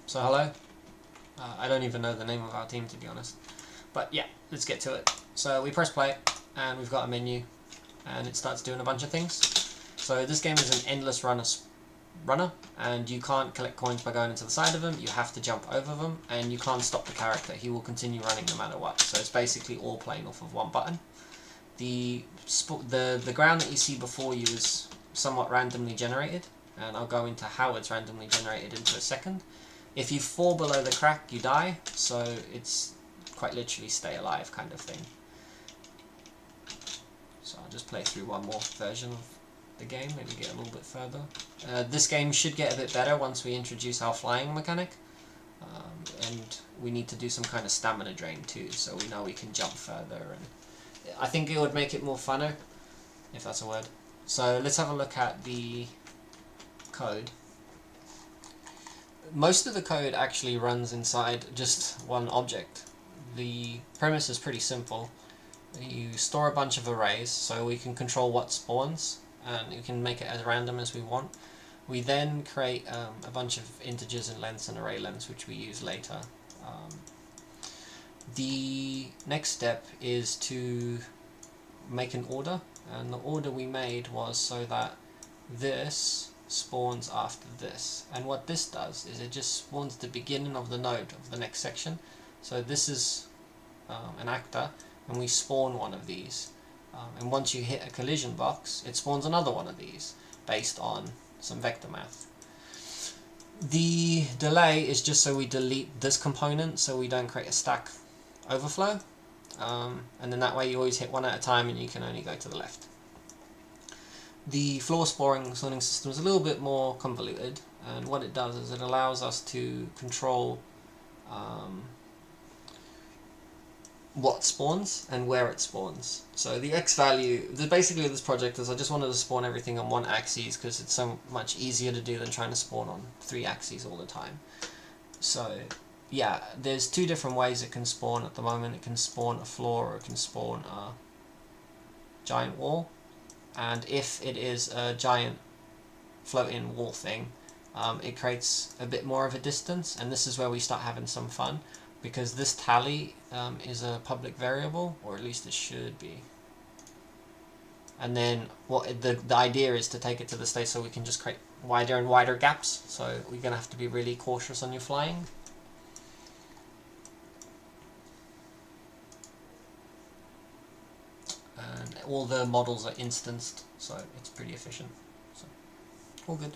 So hello. I don't even know the name of our team, to be honest. But yeah, let's get to it. So we press play, and we've got a menu, and it starts doing a bunch of things. So this game is an endless runner, and you can't collect coins by going into the side of them. You have to jump over them, and you can't stop the character. He will continue running no matter what. So it's basically all playing off of one button. The ground that you see before you is somewhat randomly generated, and I'll go into how it's randomly generated into a second. If you fall below the crack, you die, so it's quite literally stay alive kind of thing. So I'll just play through one more version of the game, maybe get a little bit further. This game should get a bit better once we introduce our flying mechanic, and we need to do some kind of stamina drain too, so we know we can jump further, and I think it would make it more funner, if that's a word. So let's have a look at the code. Most of the code actually runs inside just one object. The premise is pretty simple. You store a bunch of arrays so we can control what spawns, and you can make it as random as we want. We then create a bunch of integers and lengths and array lengths, which we use later. The next step is to make an order, and the order we made was so that this spawns after this, and what this does is it just spawns the beginning of the node of the next section. So this is an actor, and we spawn one of these, and once you hit a collision box, it spawns another one of these based on some vector math. The delay is just so we delete this component so we don't create a stack overflow, and then that way you always hit one at a time and you can only go to the left. The floor spawning system is a little bit more convoluted, and what it does is it allows us to control what spawns and where it spawns. So the X value, basically this project is I just wanted to spawn everything on one axis because it's so much easier to do than trying to spawn on 3 axes all the time. So yeah, there's 2 different ways it can spawn at the moment. It can spawn a floor or it can spawn a giant wall. And if it is a giant floating wall thing, it creates a bit more of a distance, and this is where we start having some fun, because this tally is a public variable, or at least it should be. And then what the idea is to take it to the state so we can just create wider and wider gaps, so we're going to have to be really cautious on your flying. And all the models are instanced, so it's pretty efficient. So, all good.